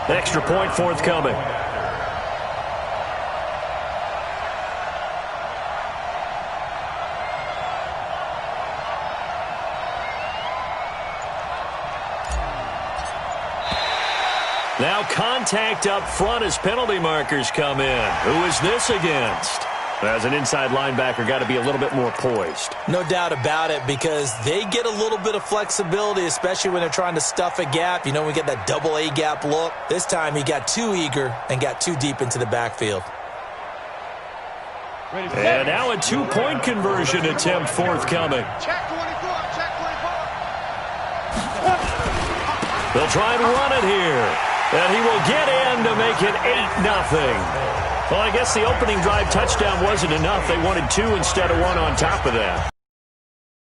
Extra point forthcoming. Now contact up front as penalty markers come in. Who is this against? As an inside linebacker, got to be a little bit more poised. No doubt about it, because they get a little bit of flexibility, especially when they're trying to stuff a gap. You know, we get that double A gap look. This time he got too eager and got too deep into the backfield. And now a two-point conversion attempt forthcoming. Check 24, check 24. They'll try and run it here. And he will get in to make it 8-0. Well, I guess the opening drive touchdown wasn't enough. They wanted 2 instead of 1 on top of that.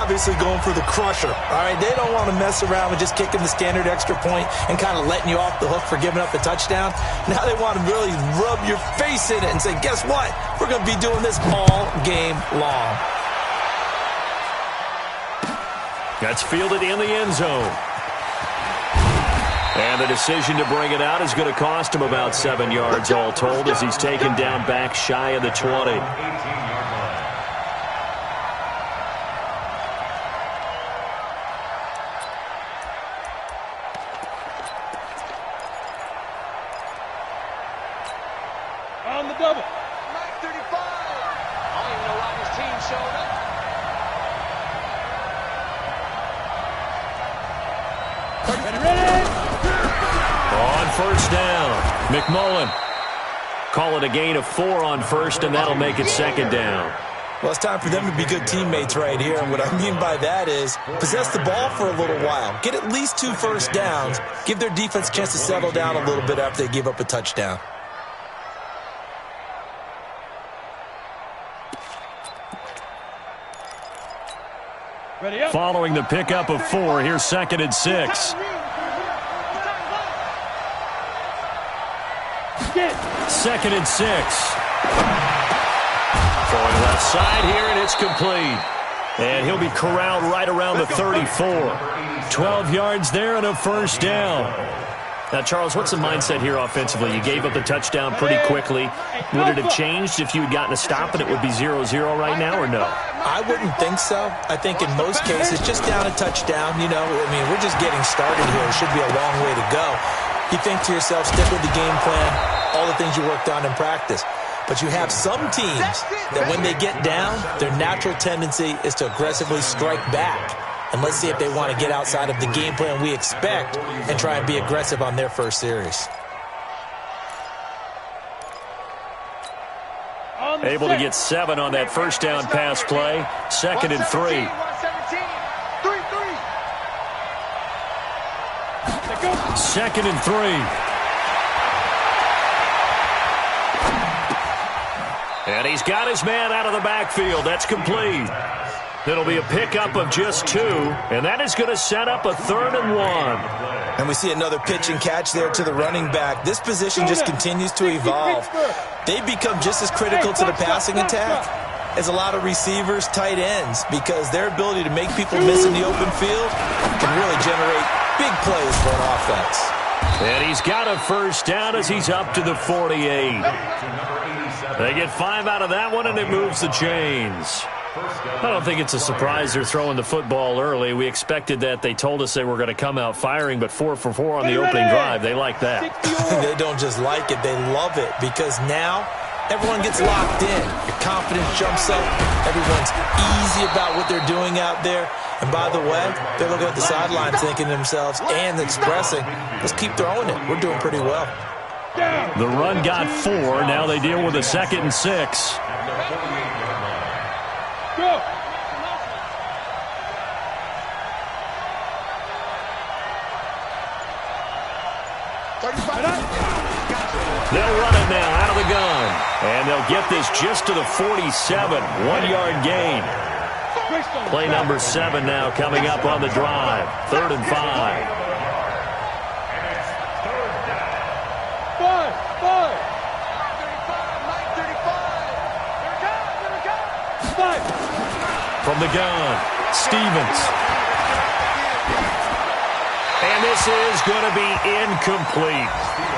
Obviously going for the crusher. All right, they don't want to mess around with just kicking the standard extra point and kind of letting you off the hook for giving up the touchdown. Now they want to really rub your face in it and say, guess what? We're going to be doing this all game long. That's fielded in the end zone. And the decision to bring it out is going to cost him about 7 yards all told as he's taken down back shy of the 20. On the double. Mike 35. I don't even know why his team showed up. Ready. On first down, McMullen. Call it a gain of 4 on first, and that'll make it second down. Well, it's time for them to be good teammates right here. And what I mean by that is possess the ball for a little while. Get at least 2 first downs. Give their defense a chance to settle down a little bit after they give up a touchdown. Following the pickup of 4, here's 2nd and 6. 2nd and 6. Throwing left side here, and it's complete. And he'll be corralled right around the 34. 12 yards there and a first down. Now, Charles, what's the mindset here offensively? You gave up the touchdown pretty quickly. Would it have changed if you had gotten a stop and it would be 0-0 right now, or no? I wouldn't think so. I think in most cases, just down a touchdown, you know, I mean, we're just getting started here. It should be a long way to go. You think to yourself, stick with the game plan, all the things you worked on in practice. But you have some teams that when they get down, their natural tendency is to aggressively strike back. And let's see if they want to get outside of the game plan we expect and try and be aggressive on their first series. Able to get 7 on that first down pass play. 2nd and 3. 2nd and 3. And he's got his man out of the backfield. That's complete. It'll be a pickup of just 2, and that is going to set up a 3rd and 1. And we see another pitch and catch there to the running back. This position just continues to evolve. They become just as critical to the passing attack as a lot of receivers, tight ends, because their ability to make people miss in the open field can really generate big plays for an offense. And he's got a first down as he's up to the 48. They get 5 out of that one, and it moves the chains. I don't think it's a surprise they're throwing the football early. We expected that. They told us they were going to come out firing, but 4 for 4 on the opening drive. They like that. They don't just like it. They love it, because now everyone gets locked in. Your confidence jumps up. Everyone's easy about what they're doing out there. And by the way, they're looking at the sideline thinking to themselves and expressing, let's keep throwing it. We're doing pretty well. The run got 4. Now they deal with a 2nd and 6. Go. They'll run it now out of the gun. And they'll get this just to the 47. 1-yard gain. Play number 7 now coming up on the drive. 3rd and 5. From the gun, Stevens. And this this is going to be incomplete.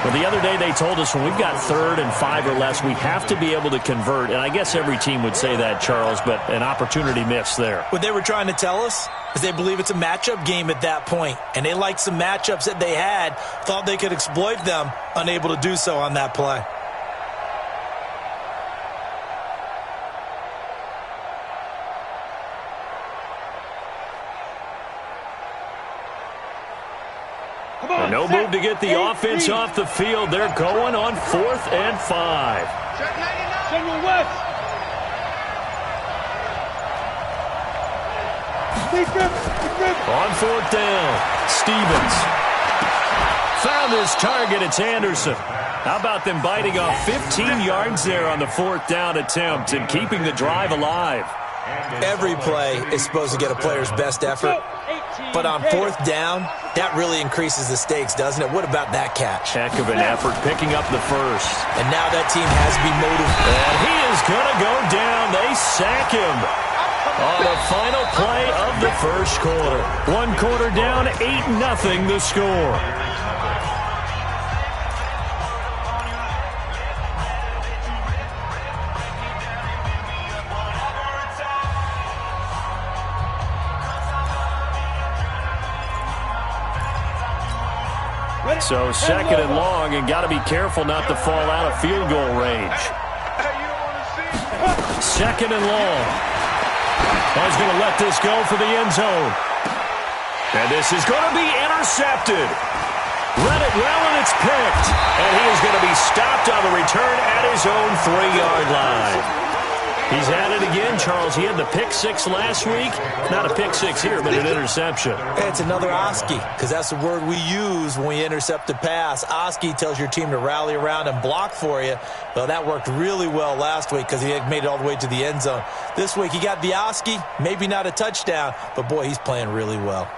Well, the other day they told us when we've got 3rd and 5 or less, we have to be able to convert. And I guess every team would say that, Charles, but an opportunity missed there. What they were trying to tell us is they believe it's a matchup game at that point. And they liked some matchups that they had, thought they could exploit them, unable to do so on that play. No move to get the offense off the field. They're going on 4th and 5. On 4th down, Stevens. Found his target. It's Anderson. How about them biting off 15 yards there on the 4th down attempt and keeping the drive alive? Every play is supposed to get a player's best effort. But on 4th down, that really increases the stakes, doesn't it? What about that catch? Heck of an effort, picking up the first. And now that team has to be motivated. And he is going to go down. They sack him on the final play of the first quarter. 1 quarter down, 8-0 the score. So 2nd and long, and got to be careful not to fall out of field goal range. 2nd and long. He's going to let this go for the end zone. And this is going to be intercepted. Read it well, and it's picked. And he is going to be stopped on the return at his own 3-yard line. He's at it again, Charles. He had the pick 6 last week. Not a pick 6 here, but an interception. It's another Oski, because that's the word we use when we intercept a pass. Oski tells your team to rally around and block for you. Well, that worked really well last week because he had made it all the way to the end zone. This week he got the Oski, maybe not a touchdown, but boy, he's playing really well.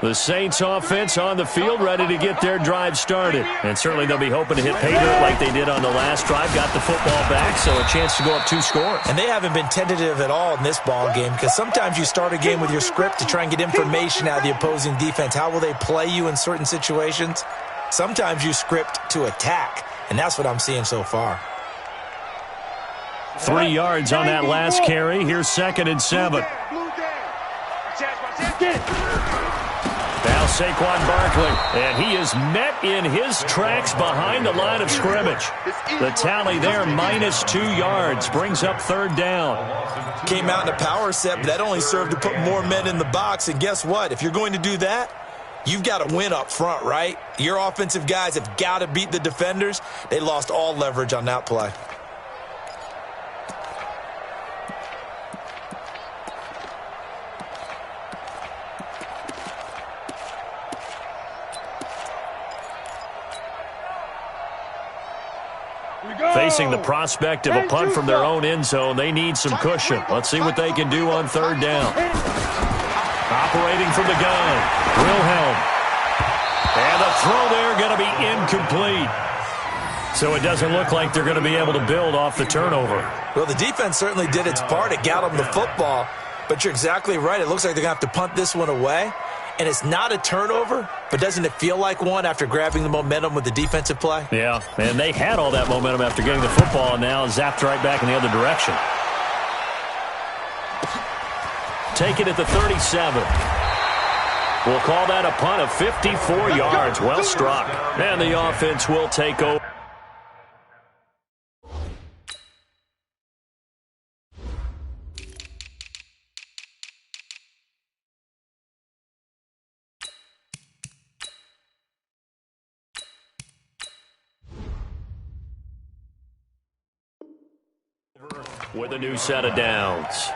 The Saints offense on the field, ready to get their drive started. And certainly they'll be hoping to hit pay dirt like they did on the last drive. Got the football back, so a chance to go up 2 scores. And they haven't been tentative at all in this ball game, because sometimes you start a game with your script to try and get information out of the opposing defense. How will they play you in certain situations? Sometimes you script to attack, and that's what I'm seeing so far. 3 yards on that last carry. Here's 2nd and 7. Now Saquon Barkley, and he is met in his tracks behind the line of scrimmage. The tally there, -2 yards, brings up 3rd down. Came out in a power set, but that only served to put more men in the box. And guess what? If you're going to do that, you've got to win up front, right? Your offensive guys have got to beat the defenders. They lost all leverage on that play. Facing the prospect of a punt from their own end zone, they need some cushion. Let's see what they can do on 3rd down. Operating from the gun, Wilhelm. And the throw there going to be incomplete. So it doesn't look like they're going to be able to build off the turnover. Well, the defense certainly did its part. It got them the football. But you're exactly right. It looks like they're going to have to punt this one away. And it's not a turnover, but doesn't it feel like one after grabbing the momentum with the defensive play? Yeah, and they had all that momentum after getting the football, and now zapped right back in the other direction. Take it at the 37. We'll call that a punt of 54 yards. Well struck. And the offense will take over. With a new set of downs.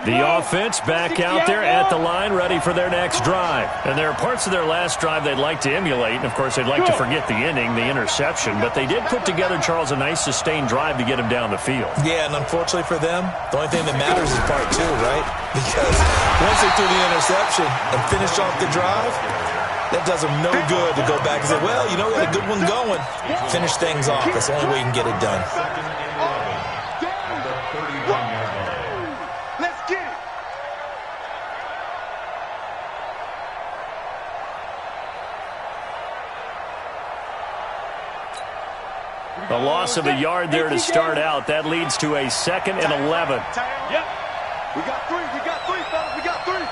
The offense back out there at the line, ready for their next drive. And there are parts of their last drive they'd like to emulate. And, of course, they'd like to forget the inning, the interception. But they did put together, Charles, a nice sustained drive to get him down the field. Yeah, and unfortunately for them, the only thing that matters is part 2, right? Because once they threw the interception and finished off the drive, that does them no good to go back and say, well, you know, we had a good one going. Finish things off. That's the only way you can get it done. A loss of a yard there to start out. That leads to a 2nd and 11. Yep. We got three, fellas. We got three.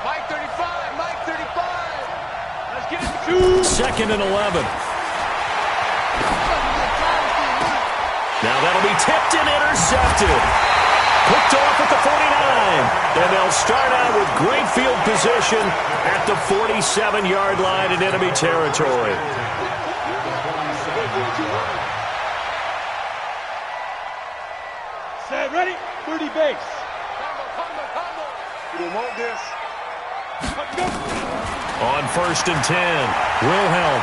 Mike 35, Mike 35. Let's get it. 2nd and 11. Now that'll be tipped and intercepted. Picked off at the 49. And they'll start out with great field position at the 47-yard line in enemy territory. Set, ready? 30 base. Combo. You don't want this. On 1st and 10, Wilhelm.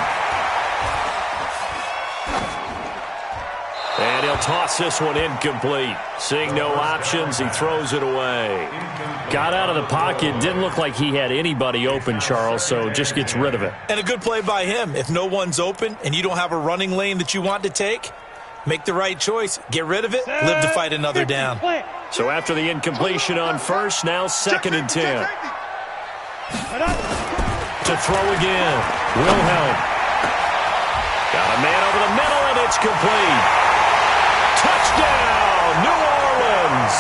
And he'll toss this one incomplete. Seeing no options, he throws it away. Got out of the pocket. Didn't look like he had anybody open, Charles, so just gets rid of it. And a good play by him. If no one's open and you don't have a running lane that you want to take, make the right choice. Get rid of it. Live to fight another down. So after the incompletion on 1st, now 2nd and 10. To throw again. Wilhelm. Got a man over the middle, and it's complete. Touchdown, New Orleans.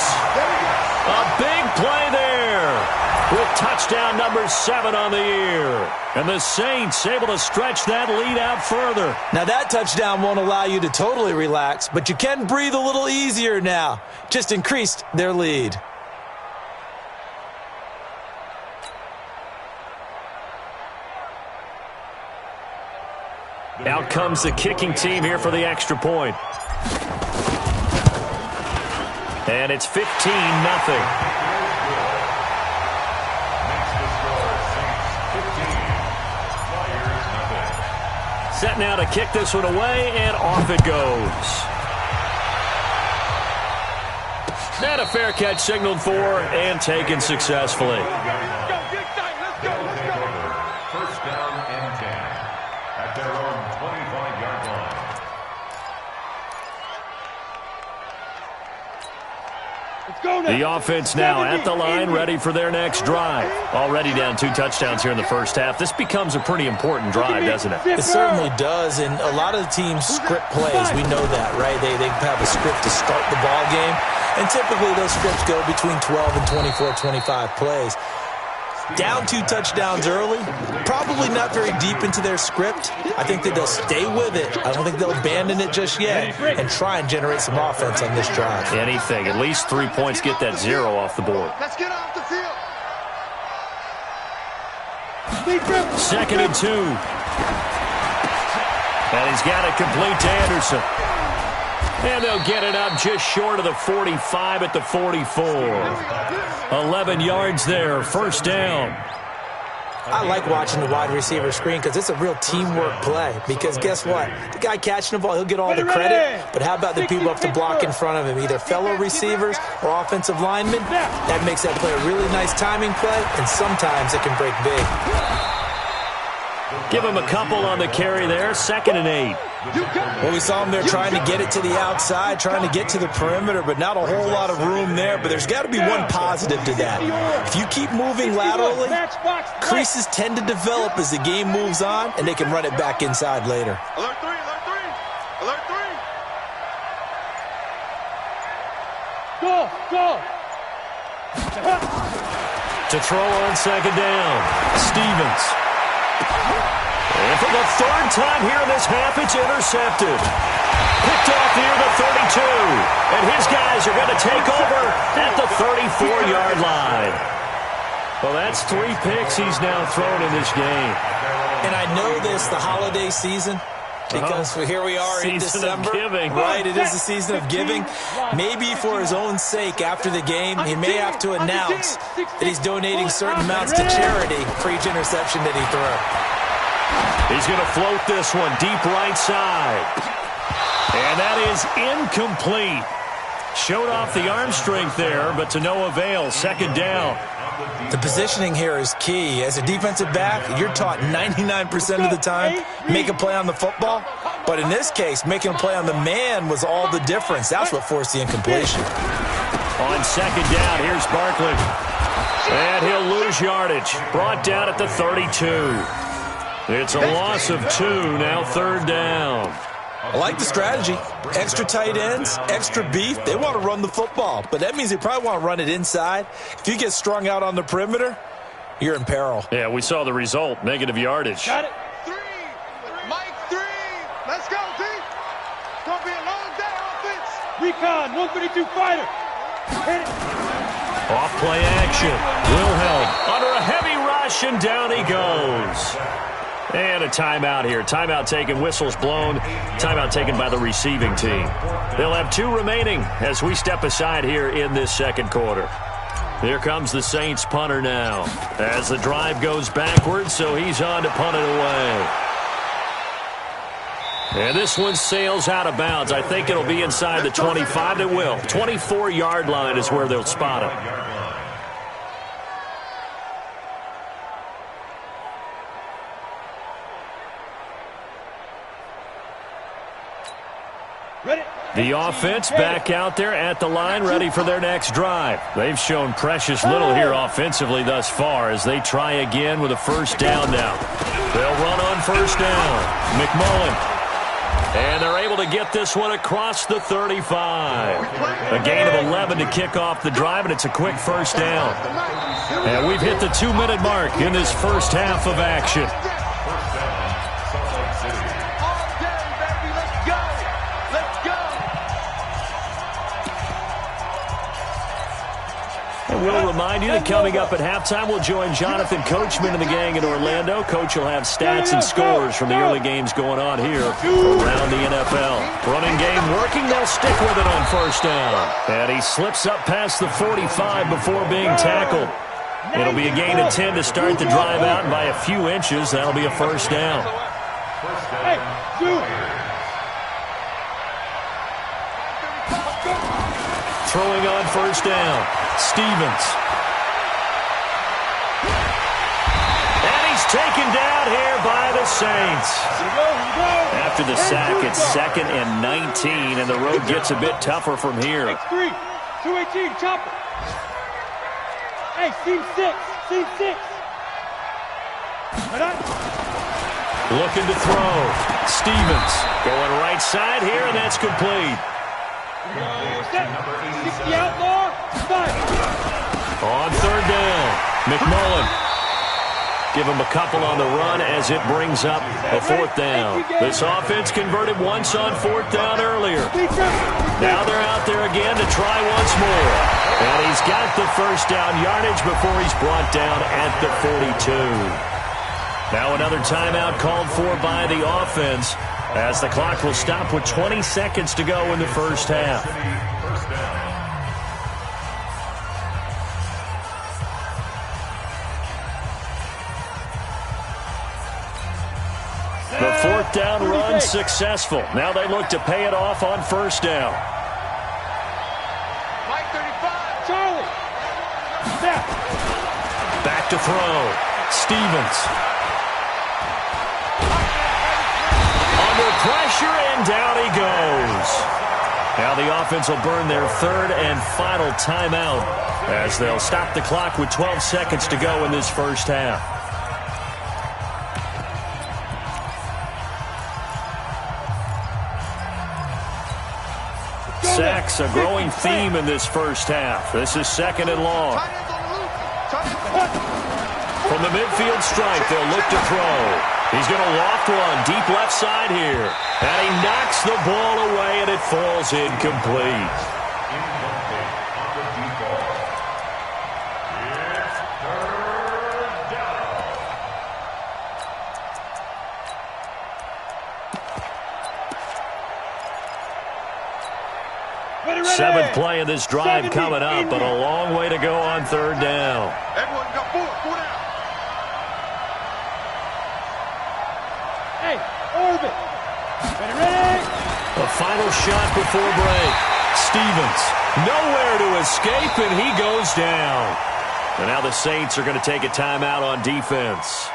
A big play there with touchdown number 7 on the year. And the Saints able to stretch that lead out further. Now that touchdown won't allow you to totally relax, but you can breathe a little easier now. Just increased their lead. Out comes the kicking team here for the extra point. And it's 15-0. Set now to kick this one away, and off it goes. And a fair catch signaled for and taken successfully. First down and 10 at their own 25-yard line. The offense now at the line, ready for their next drive. Already down 2 touchdowns here in the first half. This becomes a pretty important drive, doesn't it? It certainly does, and a lot of the teams script plays. We know that, right? They have a script to start the ball game, and typically those scripts go between 12 and 24, 25 plays. Down 2 touchdowns early, probably not very deep into their script. I think that they'll stay with it. I don't think they'll abandon it just yet and try and generate some offense on this drive. Anything. At least 3 points, get that 0 off the board. Let's get off the field. 2nd and 2. And he's got it complete to Anderson. And they'll get it up just short of the 45 at the 44. 11 yards there, first down. I like watching the wide receiver screen because it's a real teamwork play. Because guess what? The guy catching the ball, he'll get all the credit. But how about the people up to block in front of him? Either fellow receivers or offensive linemen. That makes that play a really nice timing play, and sometimes it can break big. Give him a couple on the carry there, 2nd and 8. Well, we saw him there trying to get it to the outside, trying to get to the perimeter, but not a whole lot of room there. But there's got to be one positive to that. If you keep moving laterally, creases tend to develop as the game moves on, and they can run it back inside later. Alert 3, alert 3, alert 3. Go. To throw on 2nd down, Stevens. And for the 3rd time here in this half, it's intercepted. Picked off near the 32. And his guys are going to take over at the 34-yard line. Well, that's 3 picks he's now thrown in this game. And I know this, the holiday season, because here we are in December. Season of giving. Right, it is the season of giving. Maybe for his own sake, after the game, he may have to announce that he's donating certain amounts to charity for each interception that he threw. He's going to float this one deep right side. And that is incomplete. Showed off the arm strength there, but to no avail. 2nd down. The positioning here is key. As a defensive back, you're taught 99% of the time, make a play on the football. But in this case, making a play on the man was all the difference. That's what forced the incompletion. On 2nd down, here's Barkley. And he'll lose yardage. Brought down at the 32. It's a loss of 2, now 3rd down. I like the strategy. Extra tight ends, extra beef. They want to run the football, but that means they probably want to run it inside. If you get strung out on the perimeter, you're in peril. Yeah, we saw the result. Negative yardage. Got it. 3. Mike 3. Let's go, D. It's going to be a long day offense. Recon, 132 fighter. Hit it. Off play action. Wilhelm under a heavy rush, and down he goes. And a timeout here. Timeout taken, whistles blown. Timeout taken by the receiving team. They'll have 2 remaining as we step aside here in this second quarter. Here comes the Saints punter now as the drive goes backwards, so he's on to punt it away. And this one sails out of bounds. I think it'll be inside the 25. It will. 24-yard line is where they'll spot it. The offense back out there at the line, ready for their next drive. They've shown precious little here offensively thus far as they try again with a first down now. They'll run on first down. McMullen. And they're able to get this one across the 35. A gain of 11 to kick off the drive, and it's a quick first down. And we've hit the 2-minute mark in this first half of action. We'll remind you that coming up at halftime, we'll join Jonathan Coachman and the gang in Orlando. Coach will have stats and scores from the early games going on here around the NFL. Running game working. They'll stick with it on first down. And he slips up past the 45 before being tackled. It'll be a gain of 10 to start the drive out, and by a few inches, that'll be a first down. Throwing on first down, Stevens. And he's taken down here by the Saints. After the sack, it's 2nd and 19, and the road gets a bit tougher from here. X3, 218, chopper. Hey, seam 6, seam 6. Looking to throw. Stevens going right side here, and that's complete. 60 outlaw, 5. On third down, McMullen. Give him a couple on the run as it brings up a 4th down. This offense converted once on 4th down earlier. Now they're out there again to try once more. And he's got the first down yardage before he's brought down at the 42. Now another timeout called for by the offense, as the clock will stop with 20 seconds to go in the first half. The 4th down run successful. Now they look to pay it off on first down. Mike 35. Charlie. Snap. Back to throw. Stevens. Under pressure, and down he goes. Now the offense will burn their 3rd and final timeout as they'll stop the clock with 12 seconds to go in this first half. Sacks, a growing theme in this first half. This is 2nd and long. From the midfield stripe, they'll look to throw. He's going to loft one deep left side here. And he knocks the ball away, and it falls incomplete. Seventh play of this drive coming up, but a long way to go on third down. Everyone got 4 down. Hey, orbit. Ready? A final shot before break. Stevens, nowhere to escape, and he goes down. And now the Saints are going to take a timeout on defense.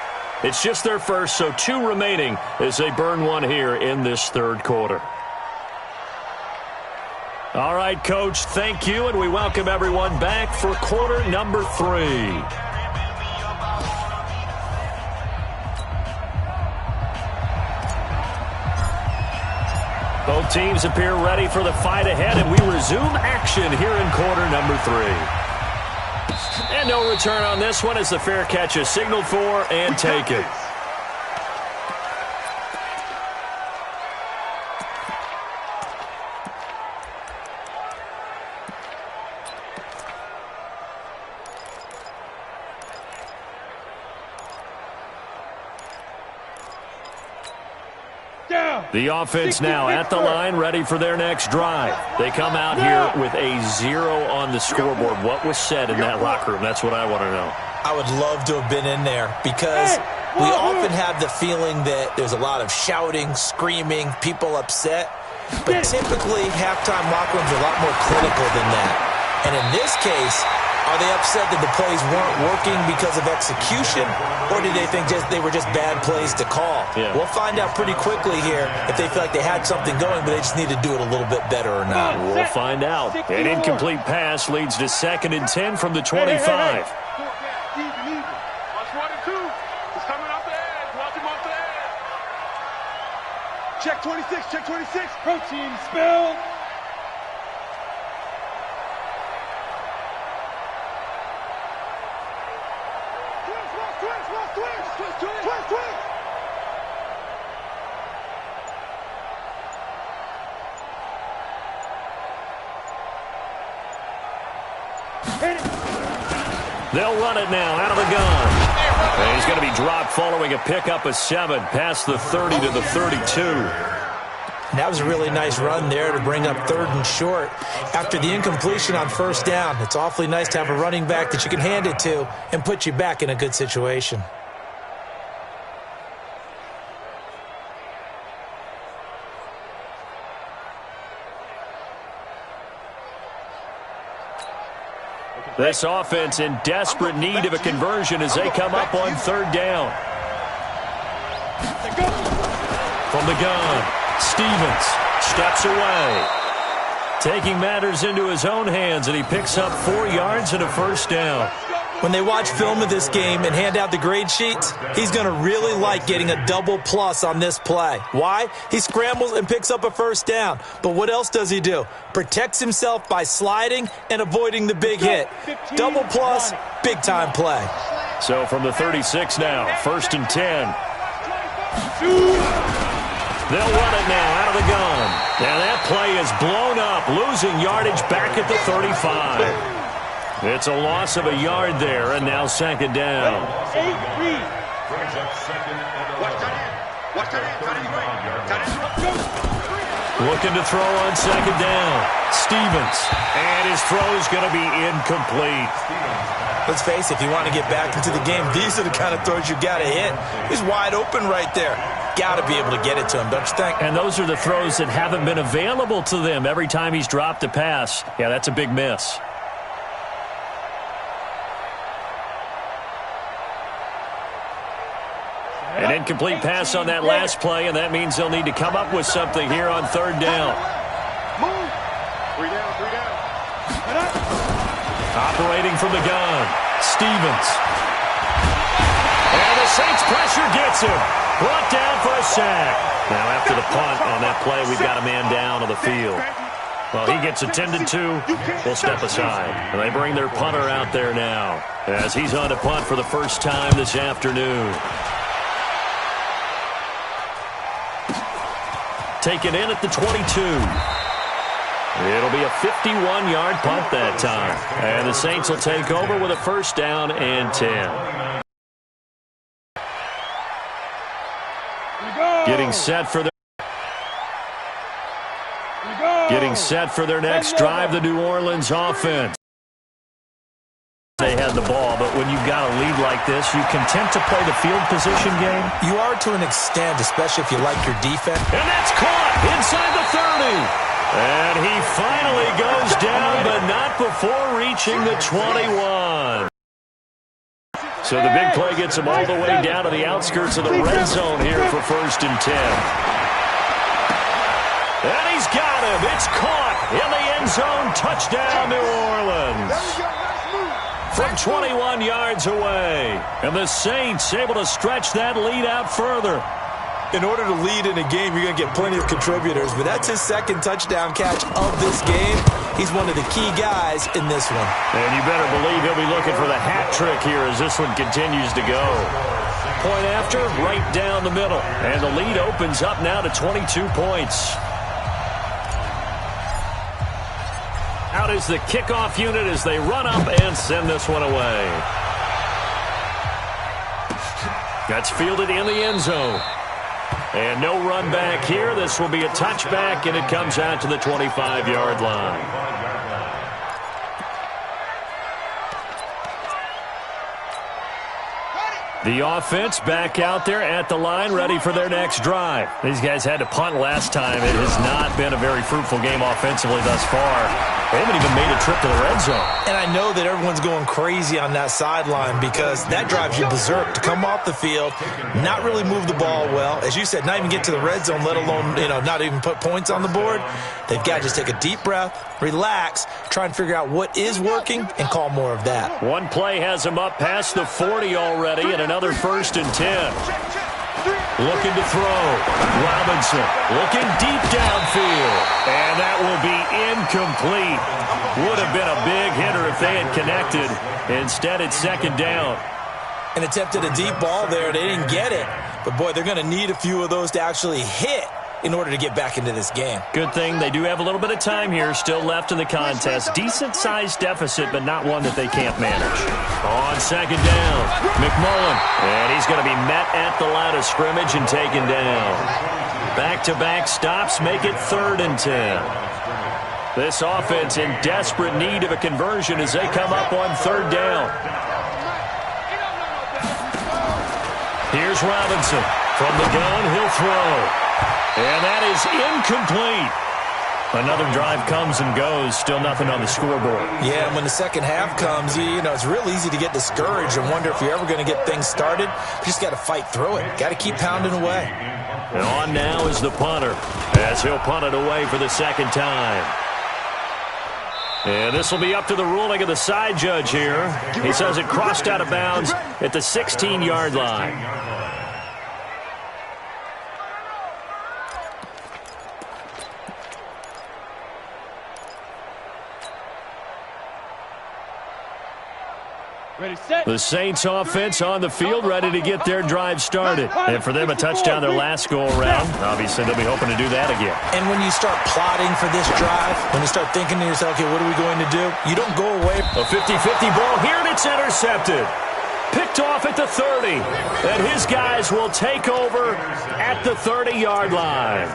It's just their first, so 2 remaining as they burn one here in this third quarter. All right, Coach, thank you, and we welcome everyone back for quarter number 3. Both teams appear ready for the fight ahead, and we resume action here in quarter number 3. And no return on this one as the fair catch is signaled for and taken. The offense now at the line, ready for their next drive. They come out here with a 0 on the scoreboard. What was said in that locker room? That's what I want to know. I would love to have been in there because we often have the feeling that there's a lot of shouting, screaming, people upset. But typically, halftime locker rooms are a lot more clinical than that. And in this case, are they upset that the plays weren't working because of execution, or do they think they were just bad plays to call? Yeah. We'll find out pretty quickly here if they feel like they had something going, but they just need to do it a little bit better or not. We'll find out. An incomplete pass leads to 2nd and 10 from the 25. Watch 1 and 2. He's coming off the edge. Watch him off the edge. Check 26. Check 26. Protein spill. Twist. They'll run it now out of the gun. And he's going to be dropped following a pickup of 7 past the 30 to the 32. That was a really nice run there to bring up 3rd and short. After the incompletion on 1st down, it's awfully nice to have a running back that you can hand it to and put you back in a good situation. This offense in desperate need of a conversion as they come up on 3rd down. From the gun, Stevens steps away. Taking matters into his own hands, and he picks up 4 yards and a 1st down. When they watch film of this game and hand out the grade sheets, he's going to really like getting a double plus on this play. Why? He scrambles and picks up a 1st down. But what else does he do? Protects himself by sliding and avoiding the big hit. Double plus, big-time play. So from the 36 now, 1st and 10. They'll run it now out of the gun. And that play is blown up, losing yardage back at the 35. It's a loss of a yard there, and now 2nd down. Looking to throw on 2nd down. Stevens. And his throw is going to be incomplete. Let's face it, if you want to get back into the game, these are the kind of throws you got to hit. He's wide open right there. Got to be able to get it to him, don't you think? And those are the throws that haven't been available to them every time he's dropped a pass. Yeah, that's a big miss. An incomplete pass on that last play, and that means they'll need to come up with something here on 3rd down. Move. 3 down. Operating from the gun, Stevens. And the Saints pressure gets him. Brought down for a sack. Now after the punt on that play, we've got a man down on the field. Well, he gets attended to. We'll step aside. And they bring their punter out there now as he's on to punt for the first time this afternoon. Taken in at the 22. It'll be a 51-yard punt that time. And the Saints will take over with a 1st down and 10. Getting set for their next drive, the New Orleans offense. They had the ball, but when you've got a lead like this, you content to play the field position game? You are to an extent, especially if you like your defense. And that's caught inside the 30. And he finally goes down, but not before reaching the 21. So the big play gets him all the way down to the outskirts of the red zone here for 1st and 10. And he's got him. It's caught in the end zone. Touchdown, New Orleans. From 21 yards away. And the Saints able to stretch that lead out further. In order to lead in a game, you're going to get plenty of contributors, but that's his second touchdown catch of this game. He's one of the key guys in this one. And you better believe he'll be looking for the hat trick here as this one continues to go. Point after, right down the middle. And the lead opens up now to 22 points. Out is the kickoff unit as they run up and send this one away. That's fielded in the end zone. And no run back here. This will be a touchback, and it comes out to the 25-yard line. The offense back out there at the line, ready for their next drive. These guys had to punt last time. It has not been a very fruitful game offensively thus far. They haven't even made a trip to the red zone. And I know that everyone's going crazy on that sideline because that drives you berserk to come off the field, not really move the ball well. As you said, not even get to the red zone, let alone, not even put points on the board. They've got to just take a deep breath, relax, try and figure out what is working, and call more of that. One play has them up past the 40 already, and another 1st and 10. Looking to throw. Robinson looking deep downfield. And that will be incomplete. Would have been a big hitter if they had connected. Instead, it's 2nd down. And attempted a deep ball there. They didn't get it. But, boy, they're going to need a few of those to actually hit in order to get back into this game. Good thing they do have a little bit of time here still left in the contest. Decent-sized deficit, but not one that they can't manage. On 2nd down, McMullen. And he's going to be met at the line of scrimmage and taken down. Back-to-back stops make it 3rd and 10. This offense in desperate need of a conversion as they come up on 3rd down. Here's Robinson. From the gun, he'll throw. And that is incomplete. Another drive comes and goes. Still nothing on the scoreboard. Yeah, and when the second half comes, it's real easy to get discouraged and wonder if you're ever going to get things started. You just got to fight through it. Got to keep pounding away. And on now is the punter as he'll punt it away for the 2nd time. And this will be up to the ruling of the side judge here. He says it crossed out of bounds at the 16-yard line. The Saints offense on the field ready to get their drive started. And for them, a touchdown their last go-around. Obviously, they'll be hoping to do that again. And when you start plotting for this drive, when you start thinking to yourself, okay, what are we going to do? You don't go away. A 50-50 ball here, and it's intercepted. Picked off at the 30. And his guys will take over at the 30-yard line.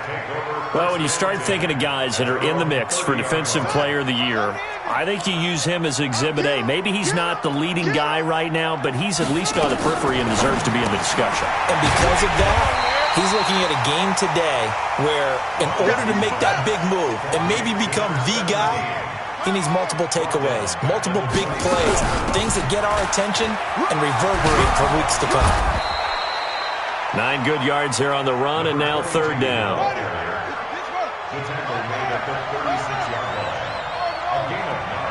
Well, when you start thinking of guys that are in the mix for Defensive Player of the Year, I think you use him as Exhibit A. Maybe he's not the leading guy right now, but he's at least on the periphery and deserves to be in the discussion. And because of that, he's looking at a game today where in order to make that big move and maybe become the guy, he needs multiple takeaways, multiple big plays, things that get our attention and reverberate for weeks to come. 9 good yards there on the run, and now 3rd down. The tackle made at the 36-yard line. A gain of 9.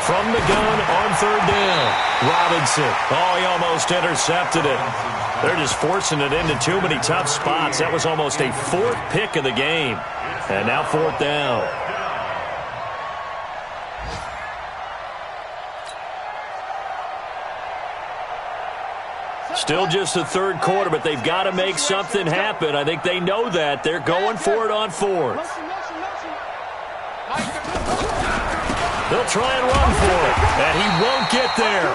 From the gun on 3rd down. Robinson. Oh, he almost intercepted it. They're just forcing it into too many tough spots. That was almost a 4th pick of the game. And now 4th down. Still just the 3rd quarter, but they've got to make something happen. I think they know that. They're going for it on 4th. They'll try and run for it, and he won't get there.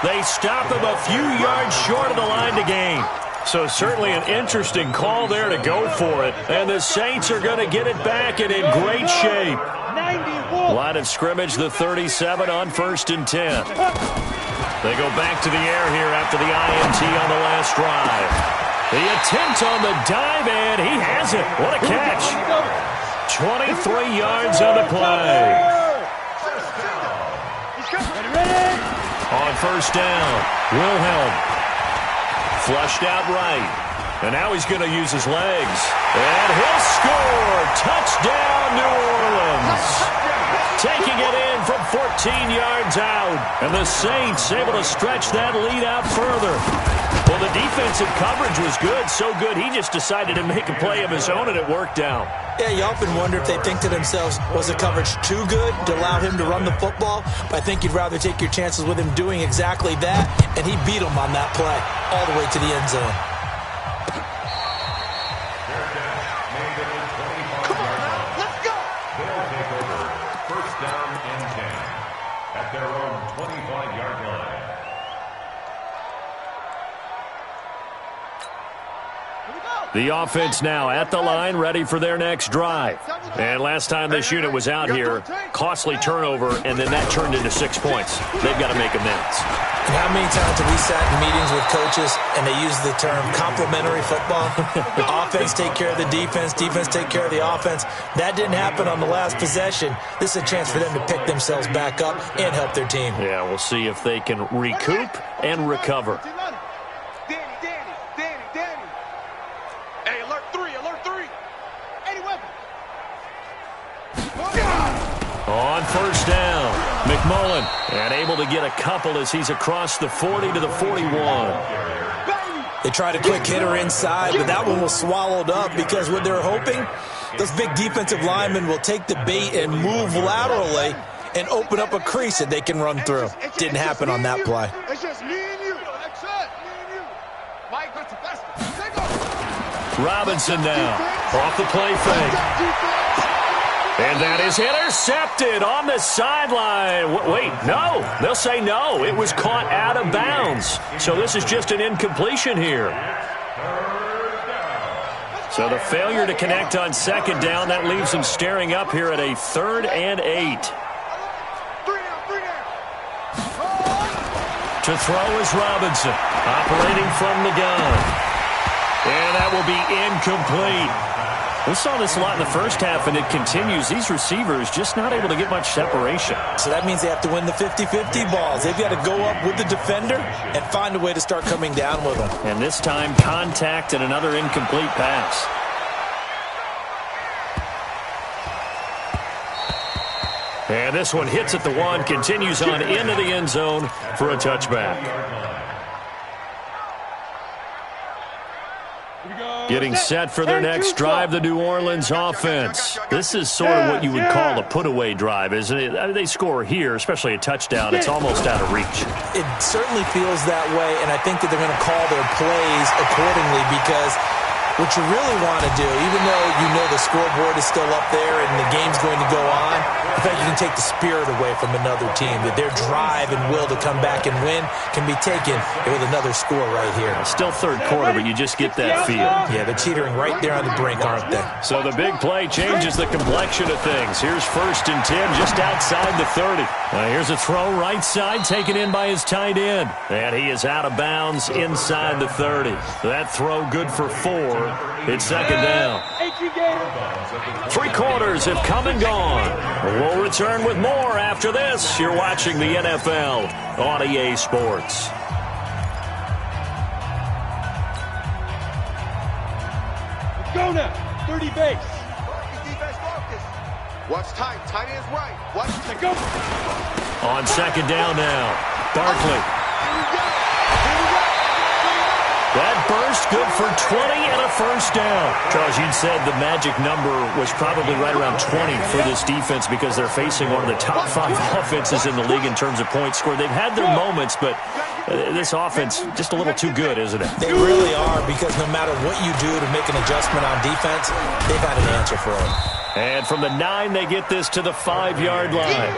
They stop him a few yards short of the line to gain. So certainly an interesting call there to go for it. And the Saints are going to get it back and in great shape. Line of scrimmage, the 37 on 1st and 10. They go back to the air here after the INT on the last drive. The attempt on the dive, and he has it. What a catch. 23 yards on the play. On 1st down, Wilhelm. Flushed out right. And now he's going to use his legs. And he'll score. Touchdown, New Orleans. Taking it in from 14 yards out. And the Saints able to stretch that lead out further. Well, the defensive coverage was good, so good he just decided to make a play of his own, and it worked out. Yeah, you often wonder if they think to themselves, was the coverage too good to allow him to run the football? But I think you'd rather take your chances with him doing exactly that, and he beat him on that play all the way to the end zone. Come on now, let's go. They'll take over first down and 10 at their own 25-yard line. The offense now at the line, ready for their next drive. And last time this unit was out here, costly turnover, and then that turned into 6 points. They've got to make amends. And how many times have we sat in meetings with coaches and they use the term complementary football? The offense take care of the defense take care of the offense. That didn't happen on the last possession. This is a chance for them to pick themselves back up and help their team. Yeah, we'll see if they can recoup and recover. Hey, alert 3, alert 3. Any weapon. On first down, McMullen, and able to get a couple as he's across the 40 to the 41. They tried a quick hitter inside, but that one was swallowed up because what they're hoping, those big defensive linemen will take the bait and move laterally and open up a crease that they can run through. Didn't happen on that play. It's just me and you. That's it. Me and you. Mike, that's the best. Take off. Robinson now, off the play fake. And that is intercepted on the sideline. Wait, no. They'll say no. It was caught out of bounds. So this is just an incompletion here. So the failure to connect on second down, that leaves them staring up here at a 3rd and 8. 3 down. To throw is Robinson, operating from the gun. And that will be incomplete. We saw this a lot in the first half, and it continues. These receivers just not able to get much separation. So that means they have to win the 50-50 balls. They've got to go up with the defender and find a way to start coming down with them. And this time, contact and another incomplete pass. And this one hits at the 1, continues on into the end zone for a touchback. Getting set for their next drive, the New Orleans offense. This is sort of what you would call a put-away drive, isn't it? I mean, they score here, especially a touchdown. It's almost out of reach. It certainly feels that way, and I think that they're going to call their plays accordingly because what you really want to do, even though you know the scoreboard is still up there and the game's going to go on, in fact, you can take the spirit away from another team, that their drive and will to come back and win can be taken with another score right here. Still third quarter, but you just get that feel. Yeah, they're teetering right there on the brink, aren't they? So the big play changes the complexion of things. Here's 1st and 10 just outside the 30. Here's a throw right side taken in by his tight end. And he is out of bounds inside the 30. That throw good for 4. It's 2nd down. 3 quarters have come and gone. We'll return with more after this. You're watching the NFL on EA Sports. Go now. 30 base. Defense focus. Watch tight. Tight ends right. Watch tight. Go. On 2nd down now. Barkley. That burst good for 20 and a 1st down. Charles, you'd said the magic number was probably right around 20 for this defense because they're facing one of the top 5 offenses in the league in terms of points scored. They've had their moments, but this offense just a little too good, isn't it? They really are, because no matter what you do to make an adjustment on defense, they've got an answer for it. And from the 9, they get this to the 5-yard line.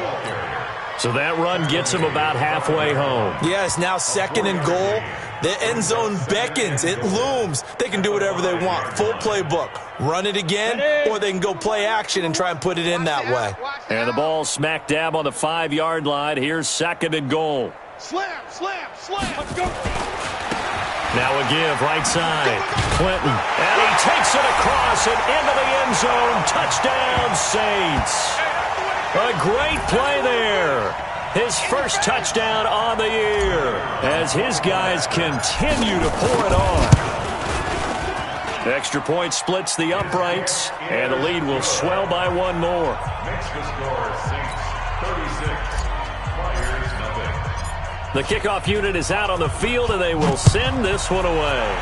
So that run gets them about halfway home. Yes, now 2nd and goal. The end zone beckons. It looms. They can do whatever they want. Full playbook. Run it again, or they can go play action and try and put it in that way. And the ball smack dab on the 5-yard line. Here's 2nd and goal. Slam. Let's go. Now a give, right side. Clinton. And he takes it across and into the end zone. Touchdown, Saints. A great play there. His first touchdown on the year as his guys continue to pour it on. The extra point splits the uprights, and the lead will swell by 1 more. Makes the score Saints 36, Flyers nothing. The kickoff unit is out on the field, and they will send this one away.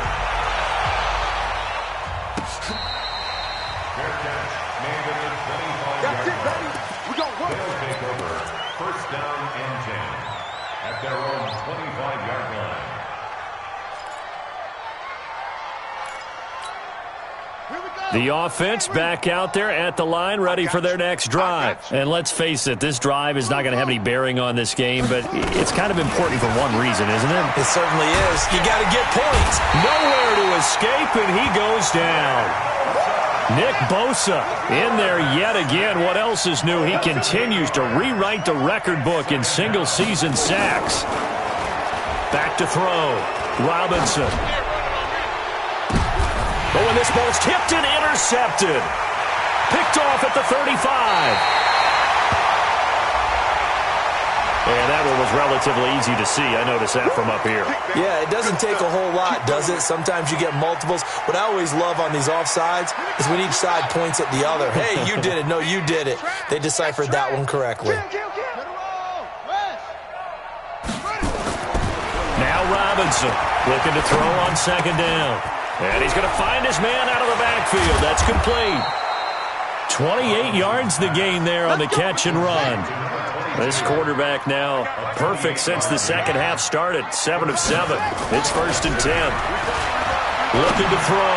That's it, baby. We gon' work. They'll take over. First down and 10 at their own 25-yard line. The offense back out there at the line, ready for their next drive. And let's face it, this drive is not going to have any bearing on this game, but it's kind of important for one reason, isn't it? It certainly is. You got to get points. Nowhere to escape, and he goes down. Nick Bosa in there yet again. What else is new? He continues to rewrite the record book in single-season sacks. Back to throw. Robinson. But when this ball's tipped and intercepted. Picked off at the 35. And that one was relatively easy to see. I noticed that from up here. Yeah, it doesn't take a whole lot, does it? Sometimes you get multiples. What I always love on these offsides is when each side points at the other. Hey, you did it. No, you did it. They deciphered that one correctly. Now Robinson looking to throw on second down. And he's going to find his man out of the backfield. That's complete. 28 yards the gain there on the catch and run. This quarterback now perfect since the second half started. 7 of 7. It's first and 10. Looking to throw.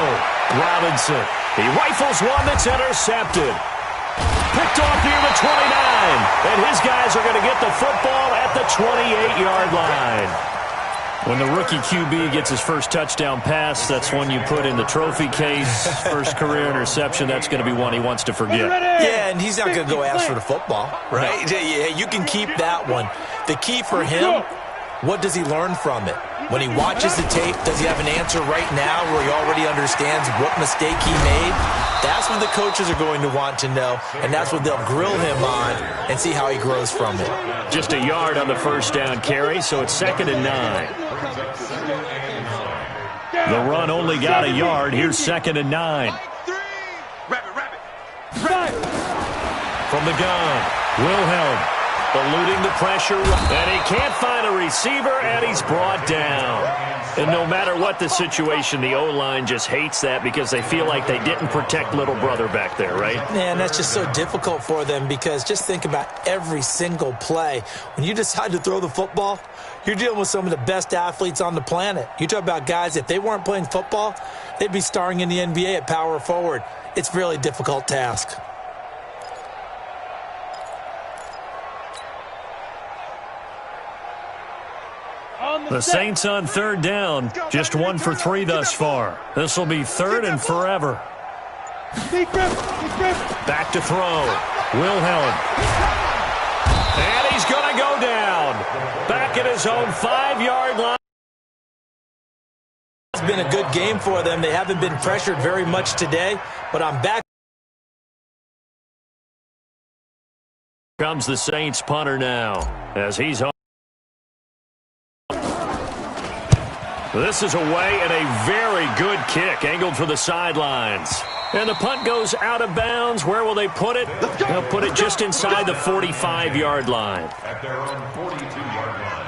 Robinson. He rifles one that's intercepted. Picked off near the 29. And his guys are going to get the football at the 28-yard line. When the rookie QB gets his first touchdown pass, that's one you put in the trophy case. First career interception, that's going to be one he wants to forget. Yeah, and he's not going to go ask for the football, right? Yeah, you can keep that one. The key for him, what does he learn from it? When he watches the tape, does he have an answer right now where he already understands what mistake he made? That's what the coaches are going to want to know, and that's what they'll grill him on and see how he grows from it. Just a yard on the first down carry, so it's 2nd and 9. The run only got a yard. Here's 2nd and 9. From the gun, Wilhelm eluding the pressure, and he can't find a receiver, and he's brought down. And no matter what the situation, the O-line just hates that because they feel like they didn't protect little brother back there, right? Man, that's just so difficult for them because just think about every single play. When you decide to throw the football, you're dealing with some of the best athletes on the planet. You talk about guys, if they weren't playing football, they'd be starring in the NBA at power forward. It's a really difficult task. The Saints on third down, just 1 for 3 thus far. This will be 3rd and forever. Back to throw. Wilhelm. And he's going to go down. Back at his own 5-yard line. It's been a good game for them. They haven't been pressured very much today, but I'm back. Comes the Saints punter now as he's on. This is away and a very good kick angled for the sidelines. And the punt goes out of bounds. Where will they put it? They'll put it just inside the 45-yard line. At their own 42-yard line.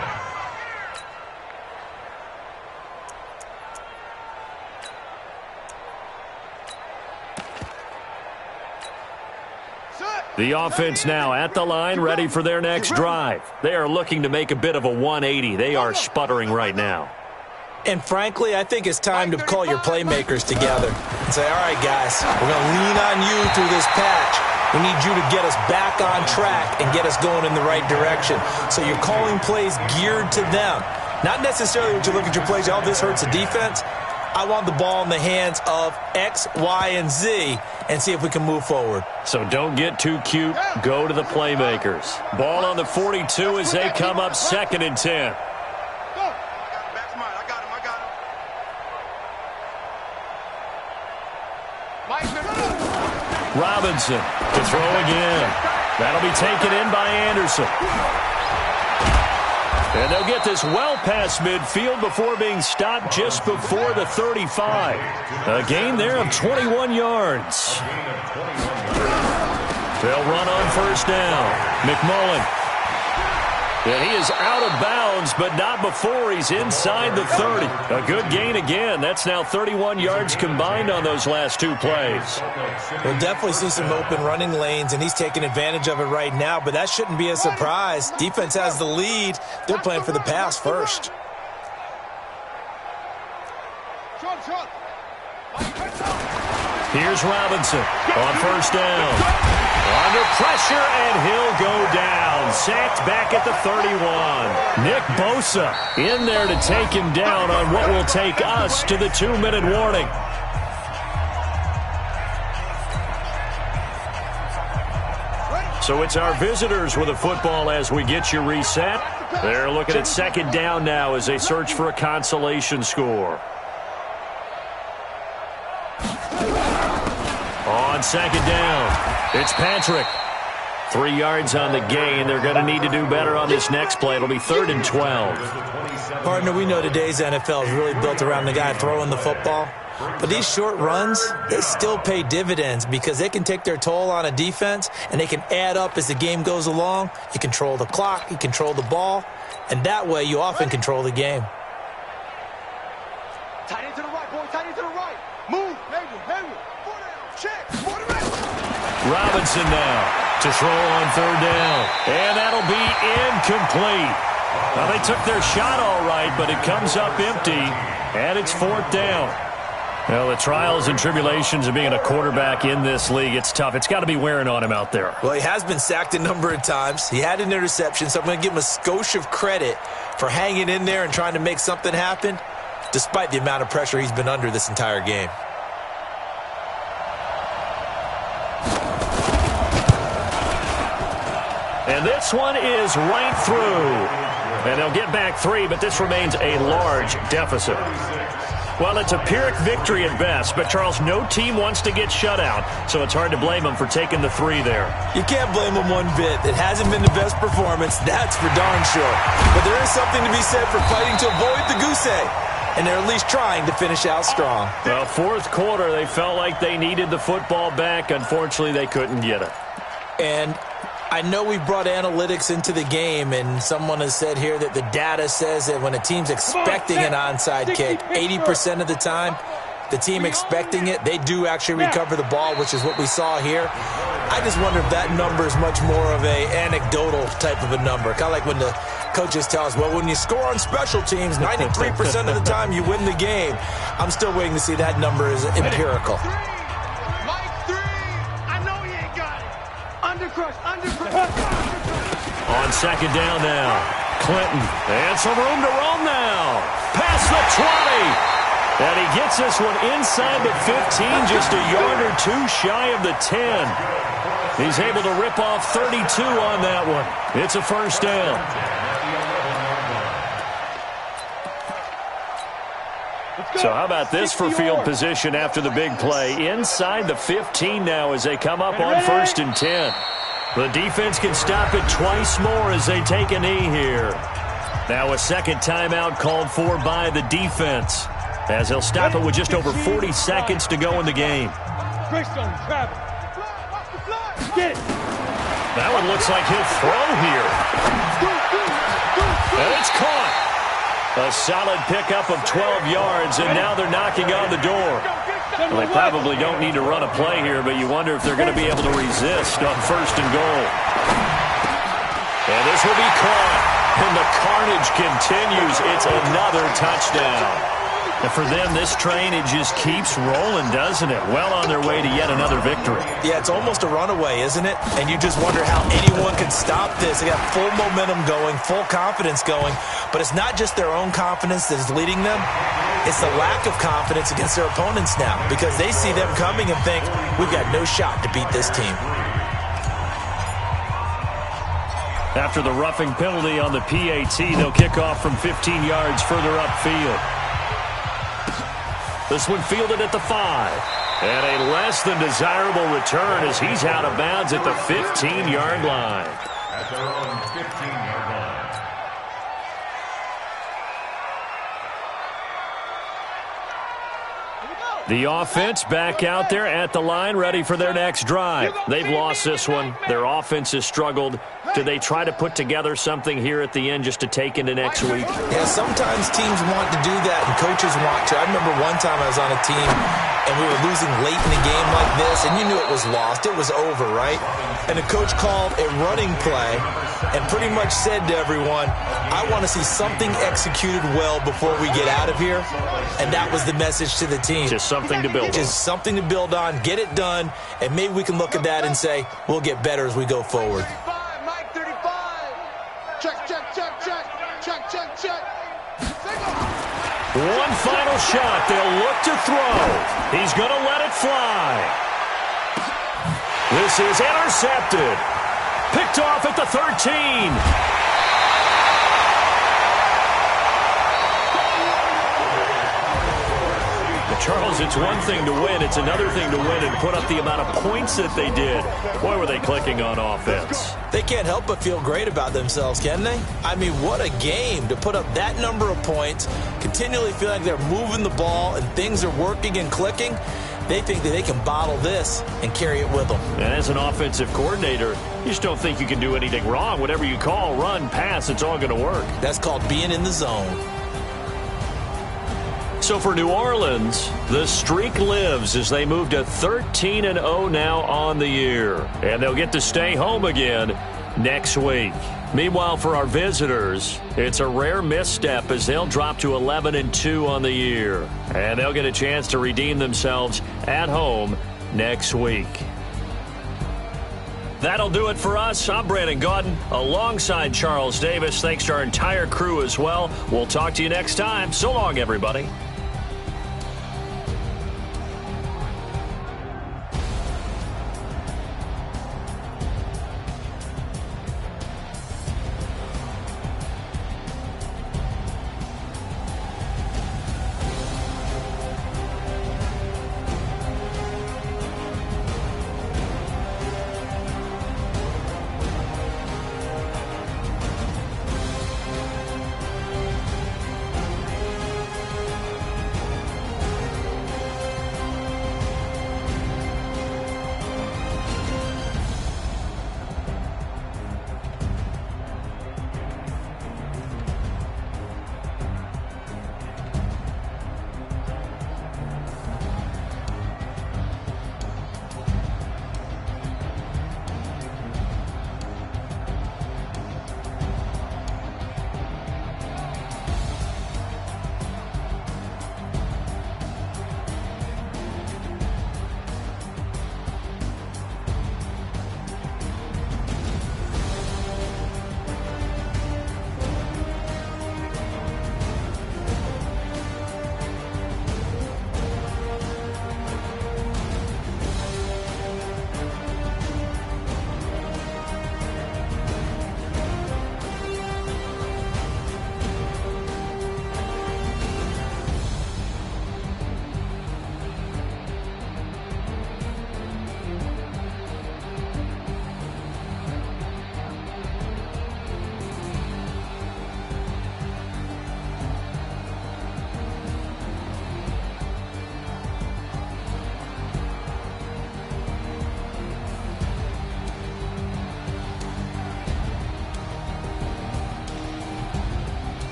The offense now at the line, ready for their next drive. They are looking to make a bit of a 180. They are sputtering right now. And frankly, I think it's time to call your playmakers together and say, all right, guys, we're going to lean on you through this patch. We need you to get us back on track and get us going in the right direction. So you're calling plays geared to them. Not necessarily when you look at your plays, oh, this hurts the defense. I want the ball in the hands of X, Y, and Z and see if we can move forward. So don't get too cute. Go to the playmakers. Ball on the 42 as they come up 2nd and 10. Robinson to throw again. That'll be taken in by Anderson. And they'll get this well past midfield before being stopped just before the 35. A gain there of 21 yards. They'll run on first down. McMullen And he is out of bounds, but not before he's inside the 30. A good gain again. That's now 31 yards combined on those last two plays. We'll definitely see some open running lanes, and he's taking advantage of it right now, but that shouldn't be a surprise. Defense has the lead. They're playing for the pass first. Here's Robinson on first down. Under pressure, and he'll go down. Sacked back at the 31. Nick Bosa in there to take him down on what will take us to the 2-minute warning. So it's our visitors with a football as we get you reset. They're looking at second down now as they search for a consolation score. On second down, it's Patrick. 3 yards on the gain. They're going to need to do better on this next play. It'll be 3rd and 12. Partner, we know today's NFL is really built around the guy throwing the football. But these short runs, they still pay dividends because they can take their toll on a defense, and they can add up as the game goes along. You control the clock, you control the ball, and that way you often control the game. Tight end to the right, boy. Tight end to the right. Move. Heavy. Check. Robinson now to throw on 3rd down. And that'll be incomplete. Now, they took their shot all right, but it comes up empty, and it's 4th down. Well, the trials and tribulations of being a quarterback in this league, it's tough. It's got to be wearing on him out there. Well, he has been sacked a number of times. He had an interception, so I'm going to give him a skosh of credit for hanging in there and trying to make something happen, despite the amount of pressure he's been under this entire game. And this one is right through. And they'll get back 3, but this remains a large deficit. Well, it's a Pyrrhic victory at best, but, Charles, no team wants to get shut out, so it's hard to blame them for taking the 3 there. You can't blame them one bit. It hasn't been the best performance, that's for darn sure. But there is something to be said for fighting to avoid the goose egg, and they're at least trying to finish out strong. Well, 4th quarter, they felt like they needed the football back. Unfortunately, they couldn't get it. And I know we brought analytics into the game, and someone has said here that the data says that when a team's expecting an onside kick, 80% of the time, the team expecting it, they do actually recover the ball, which is what we saw here. I just wonder if that number is much more of a anecdotal type of a number. Kind of like when the coaches tell us, well, when you score on special teams, 93% of the time you win the game. I'm still waiting to see that number is empirical. On second down now, Clinton, and some room to roam now. Past the 20, and he gets this one inside the 15, just a yard or 2 shy of the 10. He's able to rip off 32 on that one. It's a first down. So how about this for field position after the big play? Inside the 15 now as they come up on 1st and 10. The defense can stop it twice more as they take a knee here. Now a second timeout called for by the defense, as they'll stop it with just over 40 seconds to go in the game. That one looks like he'll throw here. And it's caught. A solid pickup of 12 yards, and now they're knocking on the door. Well, they probably don't need to run a play here, but you wonder if they're going to be able to resist on 1st and goal. And this will be caught, and the carnage continues. It's another touchdown. And for them, this train, it just keeps rolling, doesn't it? Well on their way to yet another victory. Yeah, it's almost a runaway, isn't it? And you just wonder how anyone can stop this. They got full momentum going, full confidence going. But it's not just their own confidence that is leading them. It's the lack of confidence against their opponents now, because they see them coming and think, we've got no shot to beat this team. After the roughing penalty on the PAT, they'll kick off from 15 yards further upfield. This one fielded at the 5. And a less than desirable return as he's out of bounds at the 15-yard line. At their own 15-yard line. Here we go. The offense back out there at the line, ready for their next drive. They've lost this one. Their offense has struggled. Do they try to put together something here at the end just to take into next week? Yeah, sometimes teams want to do that, and coaches want to. I remember one time I was on a team, and we were losing late in a game like this, and you knew it was lost. It was over, right? And the coach called a running play and pretty much said to everyone, I want to see something executed well before we get out of here. And that was the message to the team. Just something to build on. Just something to build on, get it done, and maybe we can look at that and say, we'll get better as we go forward. Mike 35. Check, check, check, check. Check, check, check. One final shot. They'll look to throw. He's going to let it fly. This is intercepted. Picked off at the 13. Charles, it's one thing to win. It's another thing to win and put up the amount of points that they did. Boy, were they clicking on offense. They can't help but feel great about themselves, can they? I mean, what a game to put up that number of points, continually feel like they're moving the ball and things are working and clicking. They think that they can bottle this and carry it with them. And as an offensive coordinator, you just don't think you can do anything wrong. Whatever you call, run, pass, it's all going to work. That's called being in the zone. So for New Orleans, the streak lives as they move to 13-0 now on the year. And they'll get to stay home again next week. Meanwhile, for our visitors, it's a rare misstep as they'll drop to 11-2 on the year. And they'll get a chance to redeem themselves at home next week. That'll do it for us. I'm Brandon Gaudin alongside Charles Davis. Thanks to our entire crew as well. We'll talk to you next time. So long, everybody.